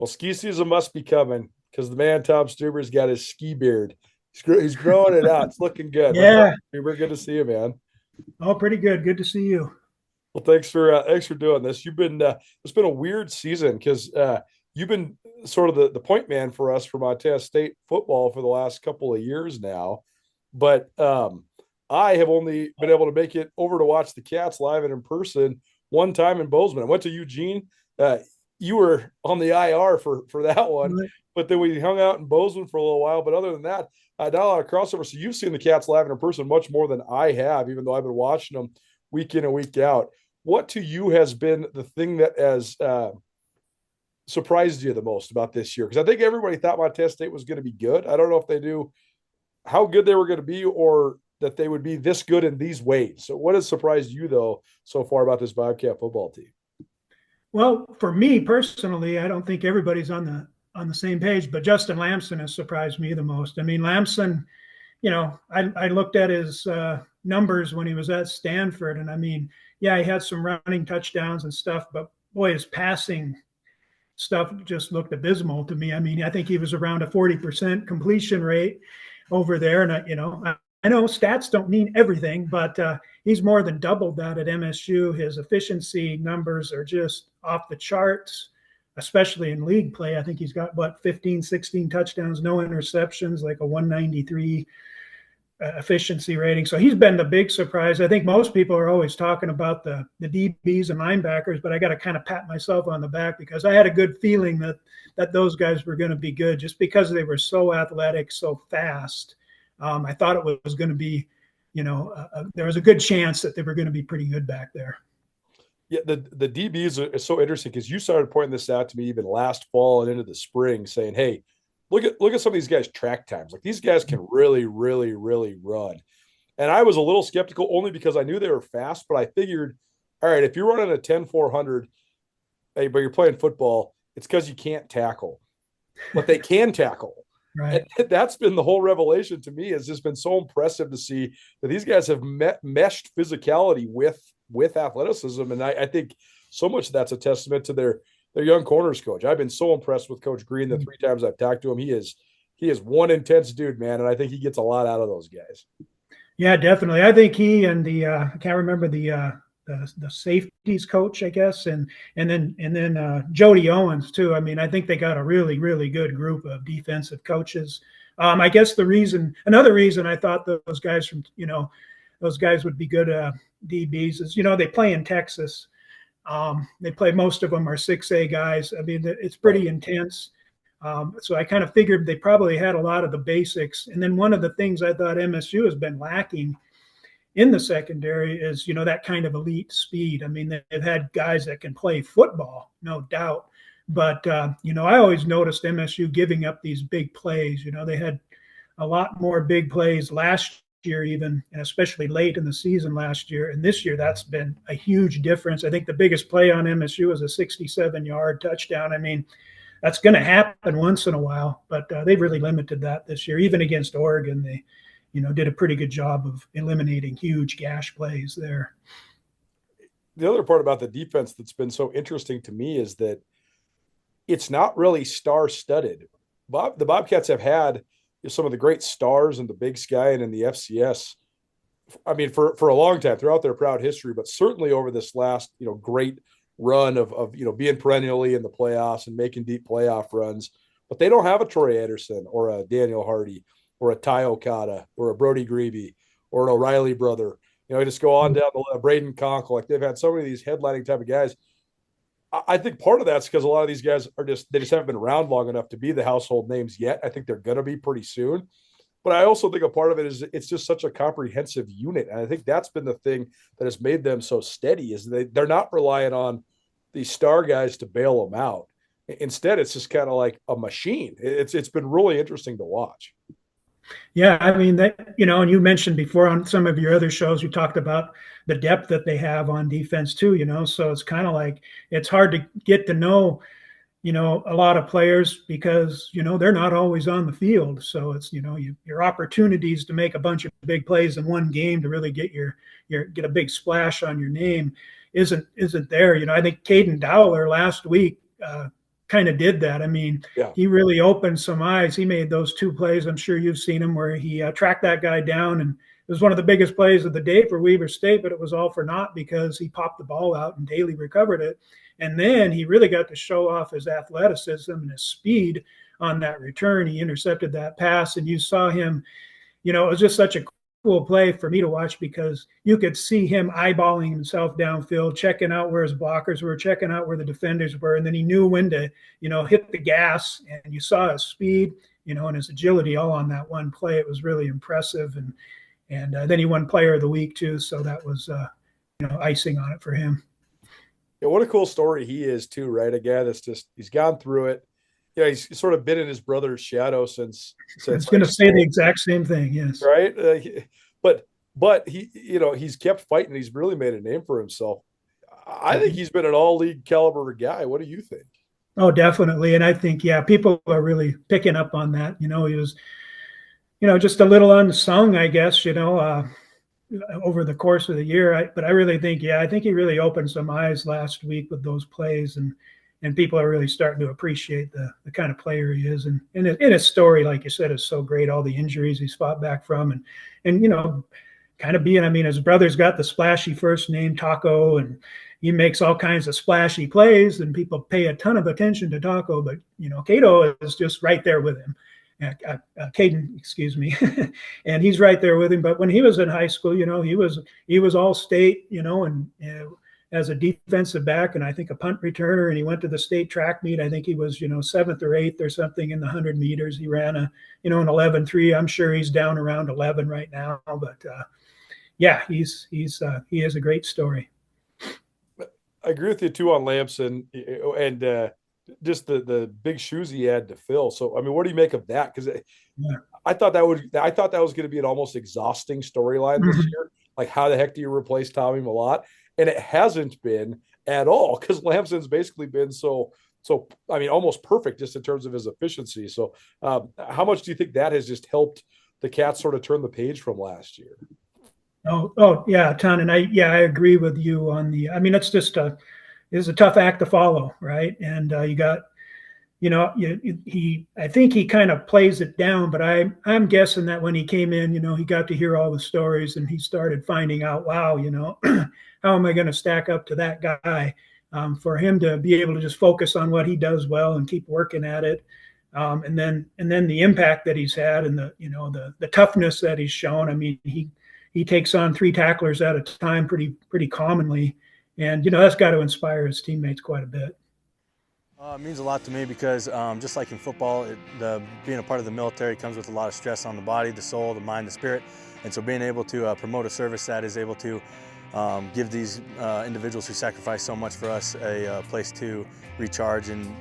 Well, ski season must be coming because the man Tom Stuber's got his ski beard. He's growing it out. It's looking good. What's up, Yeah. Stuber? Good to see you, man. Oh, pretty good. Good to see you. Well, thanks for doing this. You've been it's been a weird season because you've been sort of the point man for us for Montana State football for the last couple of years now, but I have only been able to make it over to watch the Cats live and in person one time in Bozeman. I went to Eugene. Uh, you were on the IR for that one, Right. but then we hung out in Bozeman for a little while. But other than that, not a lot of crossover. So you've seen the Cats live and in person much more than I have, even though I've been watching them week in and week out. What to you has been the thing that has surprised you the most about this year? Because I think everybody thought Montana State was going to be good. I don't know if they knew how good they were going to be or that they would be this good in these ways. So, what has surprised you though so far about this Bobcat football team? Well, for me personally, I don't think everybody's on the same page, but Justin Lamson has surprised me the most. I mean, Lamson, I looked at his numbers when he was at Stanford, and I mean, yeah, he had some running touchdowns and stuff, but boy, his passing stuff just looked abysmal to me. I mean, I think he was around a 40% completion rate over there. And, I know stats don't mean everything, but he's more than doubled that at MSU. His efficiency numbers are just off the charts, especially in league play. I think he's got, 15, 16 touchdowns, no interceptions, like a 193 efficiency rating. So he's been the big surprise. I think most people are always talking about the DBs and linebackers, but I got to kind of pat myself on the back because I had a good feeling that those guys were going to be good just because they were so athletic, so fast. I thought it was going to be, there was a good chance that they were going to be pretty good back there. Yeah, the DBs are so interesting because you started pointing this out to me even last fall and into the spring, saying, "Hey, look at some of these guys' track times. Like these guys can really, really, really run." And I was a little skeptical only because I knew they were fast, but I figured, all right, if you're running a 10-400, hey, but you're playing football, it's because you can't tackle, but they can tackle. And Right. that's been the whole revelation to me. Has just been so impressive to see that these guys have meshed physicality with athleticism, and I think so much of that's a testament to their young corners coach. I've been so impressed with Coach Green the three times I've talked to him. He is one intense dude, man, and I think he gets a lot out of those guys. Yeah, definitely. I think he and I can't remember the safeties coach, I guess, and then Jody Owens too. I mean, I think they got a really really good group of defensive coaches. I guess another reason I thought those guys those guys would be good DBs is they play in Texas. They play, most of them are 6A guys. I mean, it's Right. pretty intense. So I kind of figured they probably had a lot of the basics. And then one of the things I thought MSU has been lacking in the secondary is, that kind of elite speed. I mean, they've had guys that can play football, no doubt. But, I always noticed MSU giving up these big plays. They had a lot more big plays last year, even, and especially late in the season last year. And this year, that's been a huge difference. I think the biggest play on MSU was a 67-yard touchdown. I mean, that's going to happen once in a while, but they've really limited that this year. Even against Oregon, they, did a pretty good job of eliminating huge gash plays there. The other part about the defense that's been so interesting to me is that it's not really star studded. The Bobcats have had some of the great stars in the Big Sky and in the FCS. I mean, for a long time throughout their proud history, but certainly over this last great run of being perennially in the playoffs and making deep playoff runs. But they don't have a Troy Anderson or a Daniel Hardy or a Ty Okada or a Brody Grebe or an O'Reilly brother. Just go on down the Braden Conkle. Like they've had so many of these headlining type of guys. I think part of that's because a lot of these guys they just haven't been around long enough to be the household names yet. I think they're going to be pretty soon. But I also think a part of it is it's just such a comprehensive unit. And I think that's been the thing that has made them so steady is they're not relying on these star guys to bail them out. Instead, it's just kind of like a machine. It's been really interesting to watch. Yeah, I mean that, and you mentioned before on some of your other shows, you talked about the depth that they have on defense too, so it's kind of like it's hard to get to know, a lot of players because, they're not always on the field. So it's, your opportunities to make a bunch of big plays in one game to really get get a big splash on your name isn't there. I think Caden Dowler last week kind of did that. I mean, Yeah. he really opened some eyes. He made those two plays. I'm sure you've seen him where he tracked that guy down, and it was one of the biggest plays of the day for Weber State, but it was all for naught because he popped the ball out and Daly recovered it. And then he really got to show off his athleticism and his speed on that return. He intercepted that pass, and you saw him, it was just such a cool play for me to watch because you could see him eyeballing himself downfield, checking out where his blockers were, checking out where the defenders were, and then he knew when to, hit the gas, and you saw his speed, and his agility all on that one play. It was really impressive, and then he won Player of the Week too, so that was icing on it for him. Yeah, what a cool story he is too, right? A guy that's just he's gone through it. Yeah, he's sort of been in his brother's shadow since. I was going to say the exact same thing. Yes. Right. But he, he's kept fighting. He's really made a name for himself. I think he's been an all-league caliber guy. What do you think? Oh, definitely. And I think, people are really picking up on that. He was, just a little unsung, I guess, over the course of the year. But I really think, I think he really opened some eyes last week with those plays, and people are really starting to appreciate the kind of player he is. And his story, like you said, is so great. All the injuries he's fought back from, and kind of being, his brother's got the splashy first name, Taco, and he makes all kinds of splashy plays, and people pay a ton of attention to Taco. But, Cato is just right there with him. Caden, excuse me, and he's right there with him. But when he was in high school, he was all state, and as a defensive back, and I think a punt returner, and he went to the state track meet. I think he was, 7th or 8th or something in the 100 meters. He ran an 11.3. I'm sure he's down around 11 right now, but he has a great story. I agree with you too on Lamson, and just the big shoes he had to fill. So, what do you make of that? Because I thought that was going to be an almost exhausting storyline this year. Like, how the heck do you replace Tommy Mellott? And it hasn't been at all, because Lamson's basically been so almost perfect just in terms of his efficiency. So, how much do you think that has just helped the Cats sort of turn the page from last year? Oh yeah, a ton. And I agree with you on the. It's a tough act to follow, right? And you got, I think he kind of plays it down, but I'm guessing that when he came in, he got to hear all the stories, and he started finding out, wow, how am I going to stack up to that guy? For him to be able to just focus on what he does well and keep working at it, and then the impact that he's had, and the toughness that he's shown. He takes on 3 tacklers at a time pretty commonly. And, that's got to inspire his teammates quite a bit. It means a lot to me because just like in football, being a part of the military comes with a lot of stress on the body, the soul, the mind, the spirit. And so being able to promote a service that is able to give these individuals who sacrifice so much for us a place to recharge and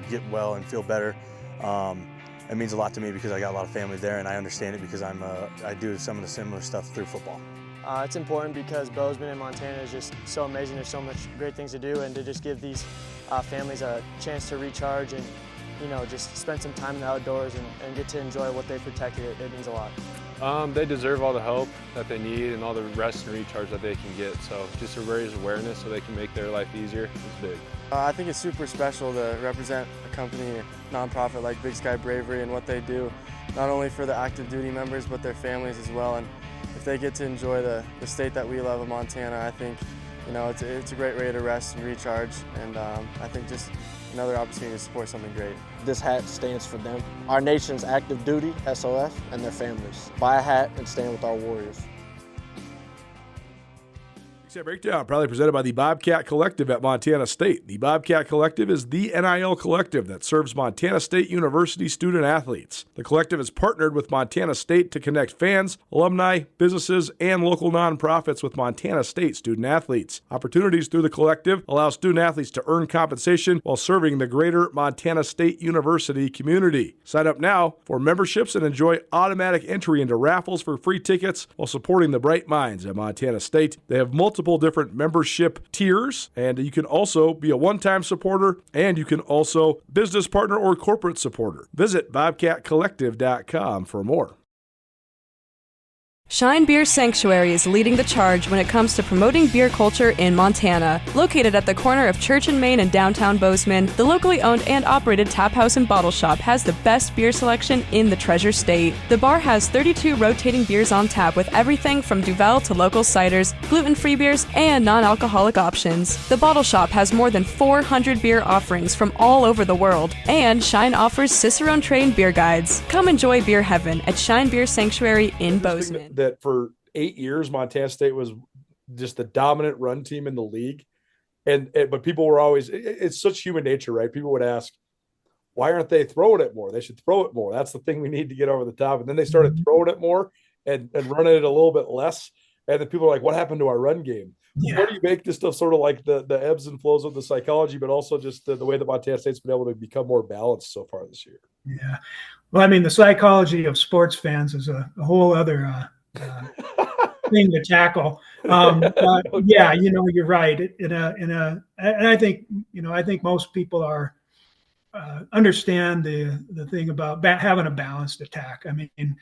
get well and feel better, it means a lot to me because I got a lot of family there, and I understand it because I do some of the similar stuff through football. It's important because Bozeman and Montana is just so amazing. There's so much great things to do, and to just give these families a chance to recharge and, just spend some time in the outdoors and get to enjoy what they protected, it means a lot. They deserve all the help that they need and all the rest and recharge that they can get. So just to raise awareness so they can make their life easier is big. I think it's super special to represent a company, a nonprofit like Big Sky Bravery, and what they do, not only for the active duty members, but their families as well. And if they get to enjoy the state that we love of Montana, I think, it's a great way to rest and recharge, and I think just another opportunity to support something great. This hat stands for them, our nation's active duty, SOF, and their families. Buy a hat and stand with our warriors. Breakdown, proudly presented by the Bobcat Collective at Montana State. The Bobcat Collective is the NIL collective that serves Montana State University student athletes. The collective has partnered with Montana State to connect fans, alumni, businesses, and local nonprofits with Montana State student athletes. Opportunities through the collective allow student athletes to earn compensation while serving the greater Montana State University community. Sign up now for memberships and enjoy automatic entry into raffles for free tickets while supporting the bright minds at Montana State. They have multiple different membership tiers, and you can also be a one-time supporter, and you can also business partner or corporate supporter. Visit bobcatcollective.com for more. Shine Beer Sanctuary is leading the charge when it comes to promoting beer culture in Montana. Located at the corner of Church and Main and downtown Bozeman, the locally owned and operated tap house and bottle shop has the best beer selection in the Treasure State. The bar has 32 rotating beers on tap with everything from Duvel to local ciders, gluten-free beers, and non-alcoholic options. The bottle shop has more than 400 beer offerings from all over the world, and Shine offers Cicerone-trained beer guides. Come enjoy beer heaven at Shine Beer Sanctuary in Bozeman. That for 8 years, Montana State was just the dominant run team in the league. But people were always, it's such human nature, right? People would ask, why aren't they throwing it more? They should throw it more. That's the thing we need to get over the top. And then they started throwing it more and running it a little bit less. And then people are like, what happened to our run game? Yeah. What do you make this stuff sort of like the ebbs and flows of the psychology, but also just the way that Montana State's been able to become more balanced so far this year? Yeah. Well, I mean, the psychology of sports fans is a whole other thing to tackle. But yeah, you're right. And I think, I think most people are understand the thing about having a balanced attack. I mean,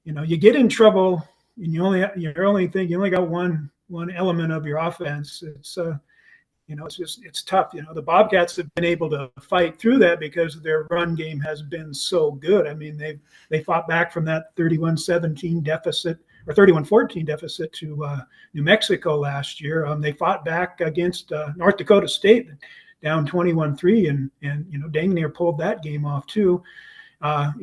you get in trouble and you only got one element of your offense. It's tough. The Bobcats have been able to fight through that because their run game has been so good. I mean, they fought back from that 31-17 deficit or 31-14 deficit to New Mexico last year. They fought back against North Dakota State, down 21-3, and dang near pulled that game off too. But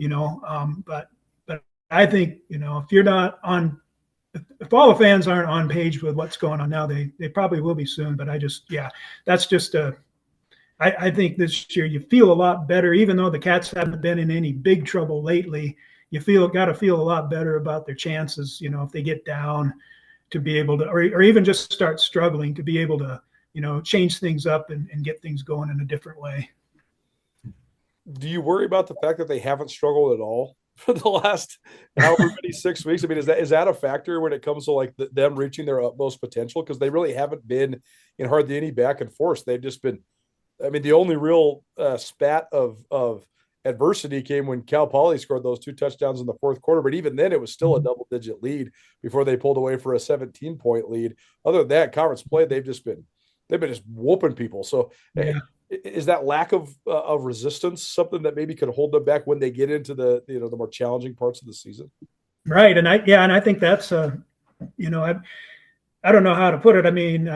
I think if you're not on, if all the fans aren't on page with what's going on now, they probably will be soon. But that's just I think this year you feel a lot better, even though the Cats haven't been in any big trouble lately. You got to feel a lot better about their chances, if they get down, to be able to, or even just start struggling, to be able to, change things up and get things going in a different way. Do you worry about the fact that they haven't struggled at all for the last however many 6 weeks? I mean, is that a factor when it comes to like them reaching their utmost potential? Because they really haven't been in hardly any back and forth. They've just been, I mean, the only real spat of adversity came when Cal Poly scored those 2 touchdowns in the fourth quarter. But even then, it was still a double-digit lead before they pulled away for a 17-point lead. Other than that, conference play, they've been just whooping people. So yeah. Is that lack of resistance something that maybe could hold them back when they get into the the more challenging parts of the season? Right, and I think that's I don't know how to put it. I mean, they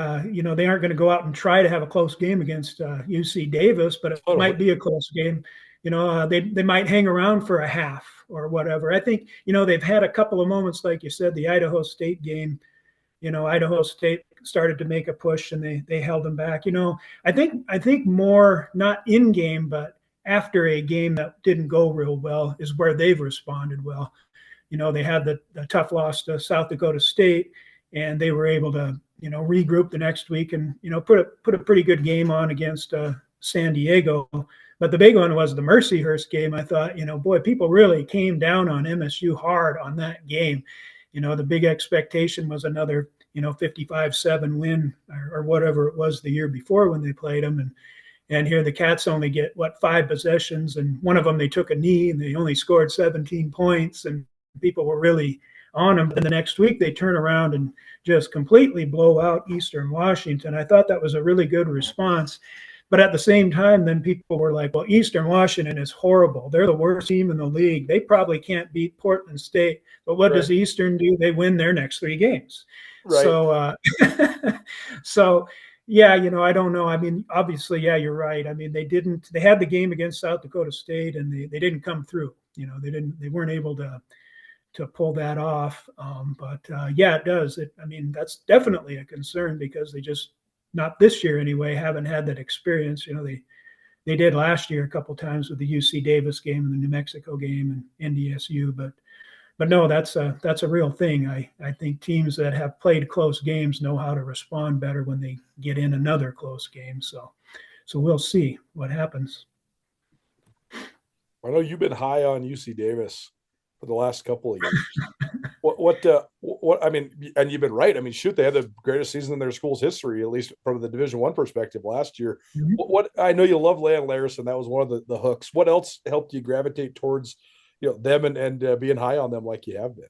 aren't going to go out and try to have a close game against UC Davis, but it might be a close game. They might hang around for a half or whatever. I think they've had a couple of moments, like you said, the Idaho State game. Idaho State started to make a push and they held them back. I think more not in game, but after a game that didn't go real well is where they've responded well. They had the tough loss to South Dakota State, and they were able to regroup the next week and put a pretty good game on against San Diego. But the big one was the Mercyhurst game. I thought, boy, people really came down on MSU hard on that game. The big expectation was another 55-7 win or whatever it was the year before when they played them. And here the Cats only get 5 possessions, and one of them they took a knee and they only scored 17 points, and people were really on them. And the next week they turn around and just completely blow out Eastern Washington. I thought that was a really good response. But at the same time, then people were like, well, Eastern Washington is horrible. They're the worst team in the league. They probably can't beat Portland State. But what does Eastern do? They win their next 3 games. Right. So, yeah, I don't know. I mean, obviously, yeah, you're right. I mean, they had the game against South Dakota State and they didn't come through. They weren't able to pull that off. Yeah, it does. I mean, that's definitely a concern because they just, not this year anyway, haven't had that experience. They did last year a couple of times with the UC Davis game and the New Mexico game and NDSU, but no, that's a real thing. I think teams that have played close games know how to respond better when they get in another close game. So we'll see what happens. I know you've been high on UC Davis for the last couple of years. What I mean, and you've been right. I mean, shoot, they had the greatest season in their school's history, at least from the Division I perspective last year. Mm-hmm. What I know you love Leon Larison. That was one of the hooks. What else helped you gravitate towards them and being high on them like you have been?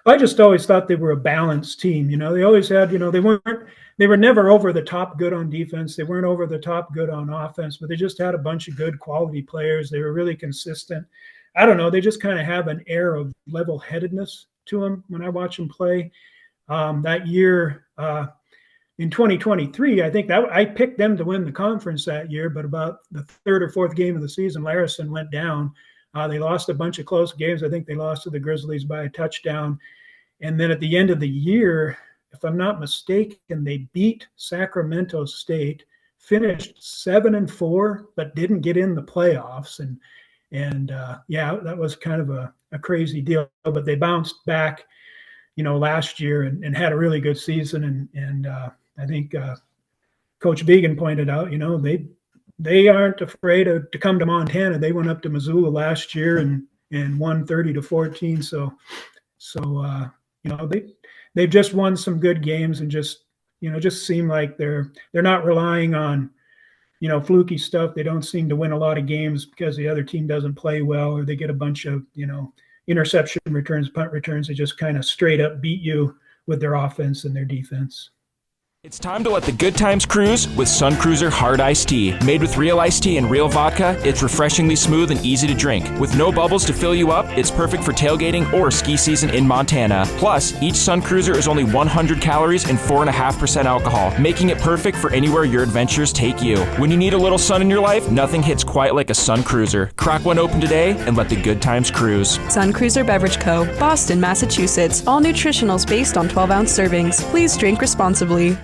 I just always thought they were a balanced team. They always had, they were never over the top good on defense. They weren't over the top good on offense, but they just had a bunch of good quality players. They were really consistent. I don't know. They just kind of have an air of level headedness to them when I watch them play. That year, in 2023, I think that I picked them to win the conference that year, but about the third or fourth game of the season, Larison went down. They lost a bunch of close games. I think they lost to the Grizzlies by a touchdown. And then at the end of the year, if I'm not mistaken, they beat Sacramento State, finished 7-4, but didn't get in the playoffs. And yeah, that was kind of a crazy deal. But they bounced back, last year and had a really good season. And I think Coach Began pointed out, they aren't afraid to come to Montana. They went up to Missoula last year and won 30-14. So they've just won some good games and just seem like they're not relying on fluky stuff. They don't seem to win a lot of games because the other team doesn't play well or they get a bunch of interception returns, punt returns. They just kind of straight up beat you with their offense and their defense. It's time to let the good times cruise with Sun Cruiser Hard Iced Tea. Made with real iced tea and real vodka, it's refreshingly smooth and easy to drink. With no bubbles to fill you up, it's perfect for tailgating or ski season in Montana. Plus, each Sun Cruiser is only 100 calories and 4.5% alcohol, making it perfect for anywhere your adventures take you. When you need a little sun in your life, nothing hits quite like a Sun Cruiser. Crack one open today and let the good times cruise. Sun Cruiser Beverage Co., Boston, Massachusetts. All nutritionals based on 12-ounce servings. Please drink responsibly.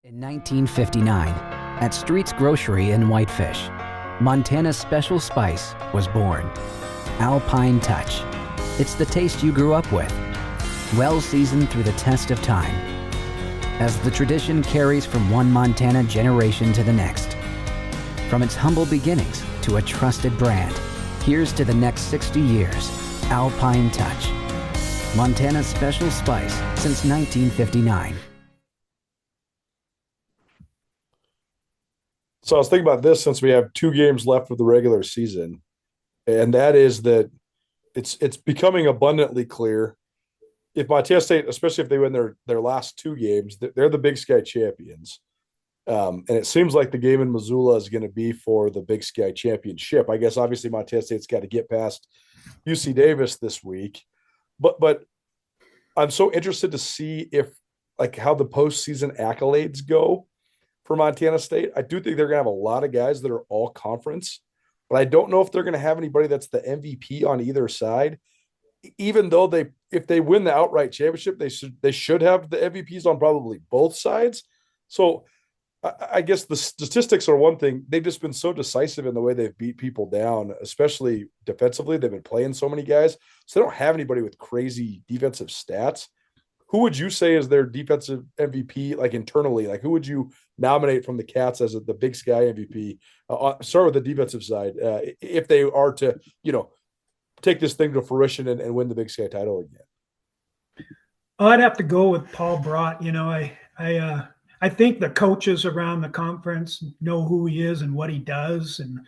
In 1959, at Street's Grocery in Whitefish, Montana's special spice was born. Alpine Touch. It's the taste you grew up with, well seasoned through the test of time. As the tradition carries from one Montana generation to the next. From its humble beginnings to a trusted brand, here's to the next 60 years. Alpine Touch. Montana's special spice since 1959. So I was thinking about this since we have 2 games left of the regular season, and that is that it's becoming abundantly clear if Montana State, especially if they win their last 2 games, they're the Big Sky champions. And it seems like the game in Missoula is going to be for the Big Sky championship. I guess obviously Montana State's got to get past UC Davis this week, but I'm so interested to see how the postseason accolades go for Montana State. I do think they're going to have a lot of guys that are all conference, but I don't know if they're going to have anybody that's the MVP on either side. Even though if they win the outright championship, they should have the MVPs on probably both sides. So I guess the statistics are one thing. They've just been so decisive in the way they've beat people down, especially defensively. They've been playing so many guys, so they don't have anybody with crazy defensive stats. Who would you say is their defensive MVP, like internally? Like, who would you nominate from the Cats as the Big Sky MVP? Start with the defensive side. If they are to, take this thing to fruition and win the Big Sky title again. I'd have to go with Paul Brott. I think the coaches around the conference know who he is and what he does, and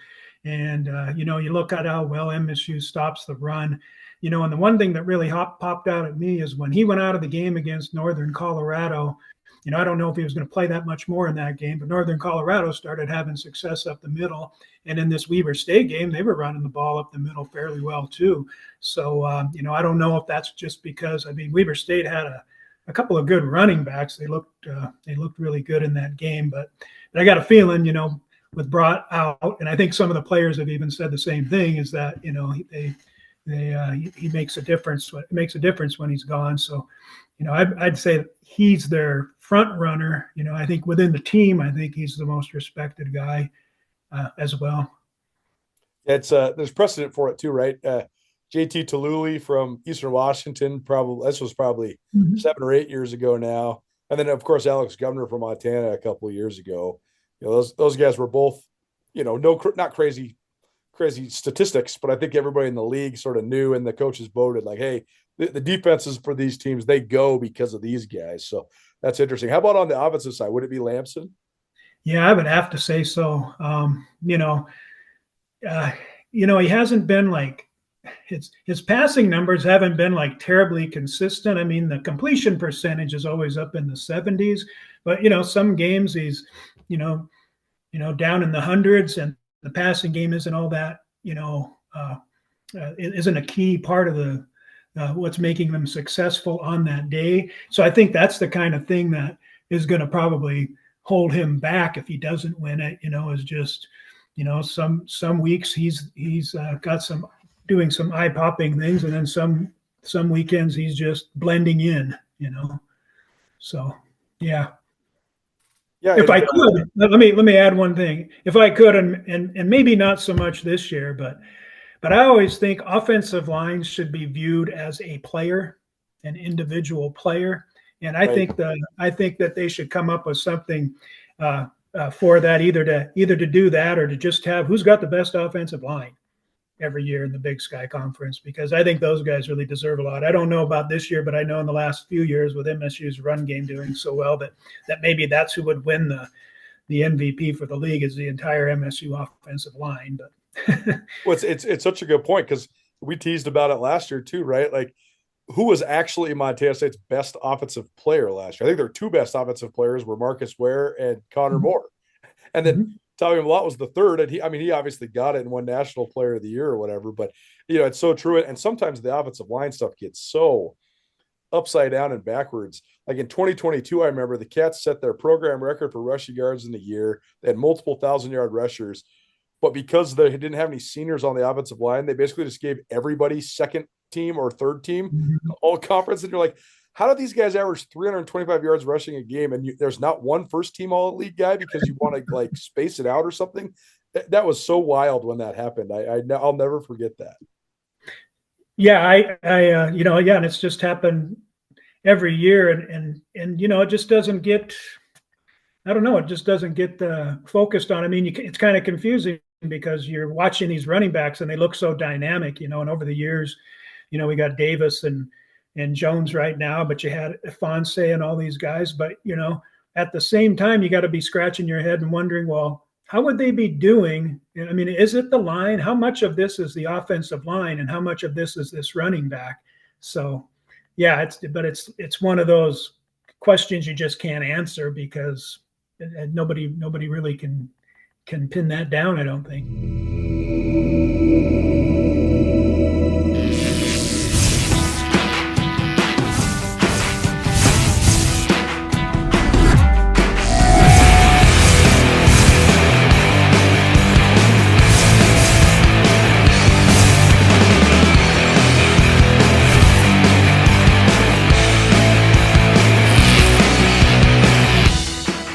you look at how well MSU stops the run. And the one thing that really popped out at me is when he went out of the game against Northern Colorado. I don't know if he was going to play that much more in that game, but Northern Colorado started having success up the middle. And in this Weber State game, they were running the ball up the middle fairly well too. So, I don't know if that's just because, Weber State had a couple of good running backs. They looked really good in that game, but I got a feeling, with Brott out, and I think some of the players have even said the same thing, is that, he makes a difference. It makes a difference when he's gone. So, I'd say he's their front runner. I think within the team, I think he's the most respected guy as well. It's there's precedent for it too, right? JT Tallulah from Eastern Washington, this was probably 7 or 8 years ago now, and then of course Alex Gumner from Montana a couple of years ago. Those guys were both, not crazy statistics, but I think everybody in the league sort of knew, and the coaches voted like, hey, the defenses for these teams, they go because of these guys. So that's interesting. How about on the offensive side? Would it be Lamson? Yeah, I would have to say so. He hasn't been like his passing numbers haven't been like terribly consistent. I mean, the completion percentage is always up in the 70s, but some games he's down in the hundreds, and the passing game isn't all that it isn't a key part of the what's making them successful on that day. So I think that's the kind of thing that is going to probably hold him back if he doesn't win it. Is just some weeks he's got some doing some eye-popping things, and then some weekends he's just blending in. So yeah. If I could, let me add one thing. If I could, and maybe not so much this year, but I always think offensive lines should be viewed as a player, an individual player, and I think that they should come up with something for that, either to do that or to just have who's got the best offensive line every year in the Big Sky Conference, because I think those guys really deserve a lot. I don't know about this year, but I know in the last few years with MSU's run game doing so well that maybe that's who would win the MVP for the league, is the entire MSU offensive line. But well, it's such a good point, because we teased about it last year too, right? Like, who was actually Montana State's best offensive player last year? I think their two best offensive players were Marcus Ware and Connor Moore, and then Tommy Malott was the third, and he obviously got it and won National Player of the Year or whatever. But it's so true. And sometimes the offensive line stuff gets so upside down and backwards. Like in 2022, I remember the Cats set their program record for rushing yards in the year. They had multiple 1,000-yard rushers, but because they didn't have any seniors on the offensive line, they basically just gave everybody second team or third team all conference. And you're like, how do these guys average 325 yards rushing a game, and there's not one first team all league guy because you want to like space it out or something? That was so wild when that happened. I'll never forget that. Yeah, and it's just happened every year, and it just doesn't get, I don't know, it just doesn't get focused on. I mean, it's kind of confusing because you're watching these running backs and they look so dynamic, and over the years, we got Davis and Jones right now, but you had Fonse and all these guys. But, at the same time, you got to be scratching your head and wondering, well, how would they be doing? I mean, is it the line? How much of this is the offensive line and how much of this is this running back? So, yeah, it's one of those questions you just can't answer because nobody really can pin that down, I don't think.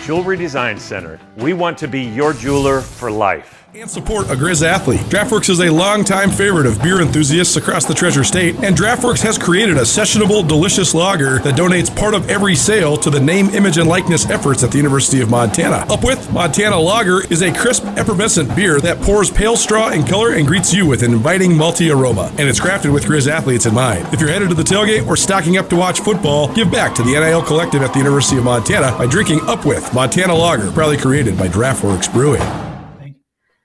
Jewelry Design Center. We want to be your jeweler for life. And support a Grizz athlete. DraftWorks is a longtime favorite of beer enthusiasts across the Treasure State, and DraftWorks has created a sessionable, delicious lager that donates part of every sale to the name, image, and likeness efforts at the University of Montana. Up with Montana Lager is a crisp, effervescent beer that pours pale straw in color and greets you with an inviting malty aroma. And it's crafted with Grizz athletes in mind. If you're headed to the tailgate or stocking up to watch football, give back to the NIL Collective at the University of Montana by drinking Up with Montana Lager, proudly created by DraftWorks Brewing.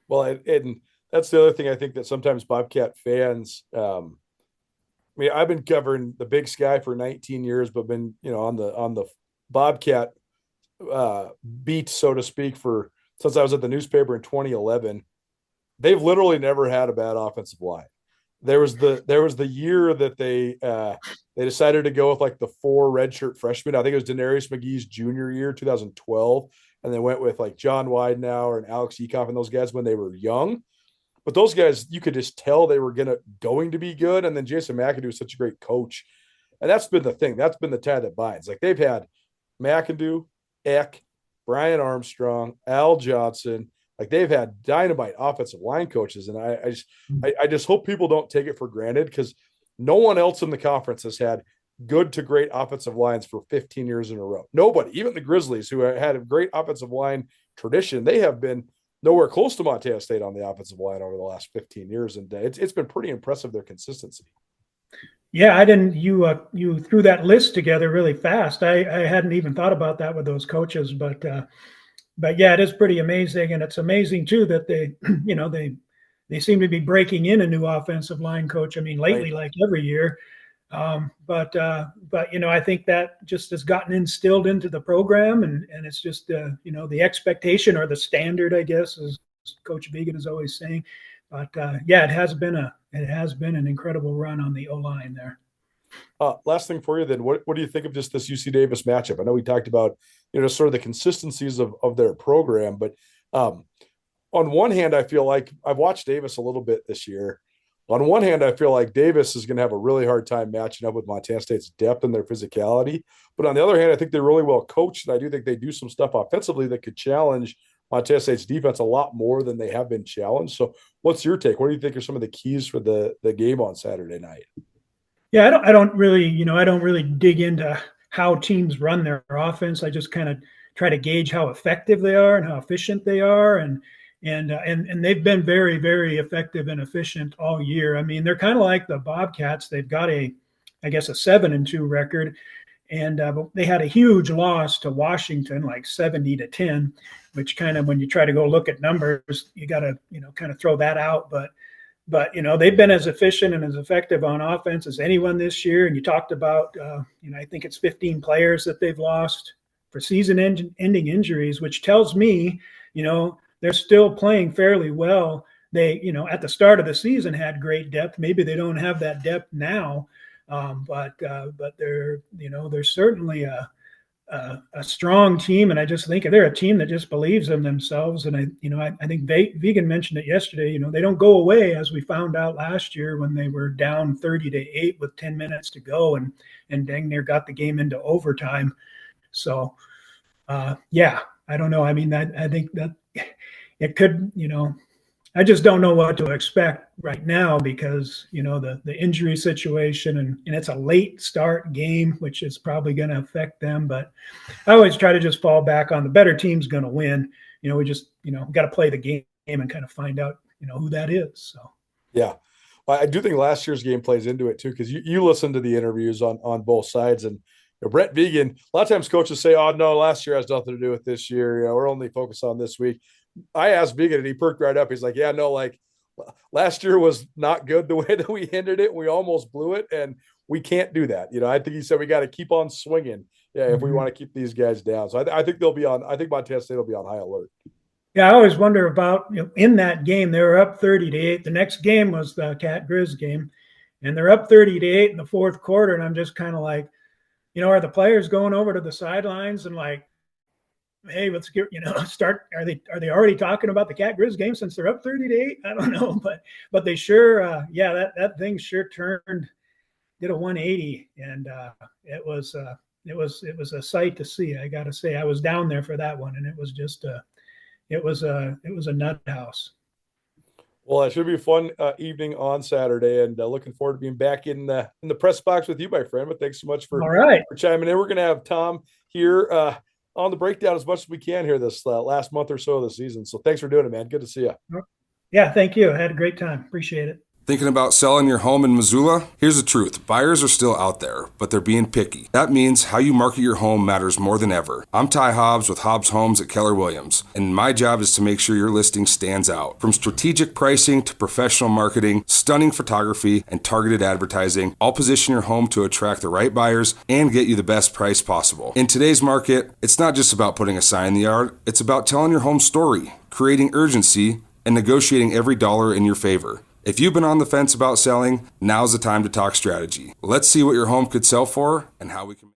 Well, and that's the other thing I think that sometimes Bobcat fans, I mean, I've been covering the Big Sky for 19 years, but been, on the Bobcat beat, so to speak, since I was at the newspaper in 2011. They've literally never had a bad offensive line. There was the year that they decided to go with like the 4 redshirt freshmen. I think it was Denarius McGee's junior year, 2012. And they went with like John Widenauer and Alex Ekoff and those guys when they were young. But those guys, you could just tell they were going to be good. And then Jason McAdoo is such a great coach. And that's been the thing. That's been the tie that binds. Like they've had McAdoo, Eck, Brian Armstrong, Al Johnson. Like they've had dynamite offensive line coaches. And I just hope people don't take it for granted, because no one else in the conference has had good to great offensive lines for 15 years in a row. Nobody, even the Grizzlies, who had a great offensive line tradition, they have been nowhere close to Montana State on the offensive line over the last 15 years. And it's been pretty impressive, their consistency. Yeah, you threw that list together really fast. I hadn't even thought about that with those coaches, but yeah, it is pretty amazing. And it's amazing too that they they seem to be breaking in a new offensive line coach. I mean, lately, like every year. But I think that just has gotten instilled into the program, and it's just the expectation or the standard, I guess, as Coach Vigen is always saying. But it has been an incredible run on the O-line there. Last thing for you then, what do you think of just this UC Davis matchup? I know we talked about sort of the consistencies of their program, but on one hand, I feel like I've watched Davis a little bit this year. On one hand, I feel like Davis is going to have a really hard time matching up with Montana State's depth and their physicality. But on the other hand, I think they're really well coached, and I do think they do some stuff offensively that could challenge Montana State's defense a lot more than they have been challenged. So what's your take? What do you think are some of the keys for the game on Saturday night? Yeah, I don't really dig into how teams run their offense. I just kind of try to gauge how effective they are and how efficient they are, and they've been very, very effective and efficient all year. I mean, they're kind of like the Bobcats. They've got a 7-2 record, and they had a huge loss to Washington, like 70-10, which kind of, when you try to go look at numbers, you got to kind of throw that out. But they've been as efficient and as effective on offense as anyone this year. And you talked about I think it's 15 players that they've lost for season-ending injuries, which tells me they're still playing fairly well. They at the start of the season had great depth. Maybe they don't have that depth now, but they're certainly a strong team, and I just think they're a team that just believes in themselves. And I think Vigen mentioned it yesterday. They don't go away, as we found out last year when they were down 30-8 with 10 minutes to go, and dang near got the game into overtime. So I don't know. I mean, I think that it could, I just don't know what to expect right now because, the injury situation and it's a late start game, which is probably going to affect them. But I always try to just fall back on the better team's going to win. We just, got to play the game and kind of find out, who that is. So, yeah. I do think last year's game plays into it too, because you listen to the interviews on both sides, and Brett Vigen, a lot of times coaches say, oh, no, last year has nothing to do with this year. We're only focused on this week. I asked Vigen and he perked right up. He's like, yeah, no, like last year was not good the way that we ended it. We almost blew it, and we can't do that. I think he said we got to keep on swinging if we want to keep these guys down. So I think I think Montana State will be on high alert. Yeah, I always wonder about, in that game, they were up 30-8. The next game was the Cat Grizz game, and they're up 30-8 in the fourth quarter. And I'm just kind of like, are the players going over to the sidelines and like, hey, let's get, start. Are they already talking about the Cat Grizz game since they're up 30-8? I don't know, but they sure, that thing sure did a 180, and it was a sight to see. I got to say, I was down there for that one, and it was just it was a nut house. Well, it should be a fun evening on Saturday, and looking forward to being back in the press box with you, my friend. But thanks so much for chiming in. We're going to have Tom here on the breakdown as much as we can here this last month or so of the season. So thanks for doing it, man. Good to see you. Yeah, thank you. I had a great time. Appreciate it. Thinking about selling your home in Missoula? Here's the truth. Buyers are still out there, but they're being picky. That means how you market your home matters more than ever. I'm Ty Hobbs with Hobbs Homes at Keller Williams, and my job is to make sure your listing stands out. From strategic pricing to professional marketing, stunning photography, and targeted advertising, I'll position your home to attract the right buyers and get you the best price possible. In today's market, it's not just about putting a sign in the yard, it's about telling your home story, creating urgency, and negotiating every dollar in your favor. If you've been on the fence about selling, now's the time to talk strategy. Let's see what your home could sell for and how we can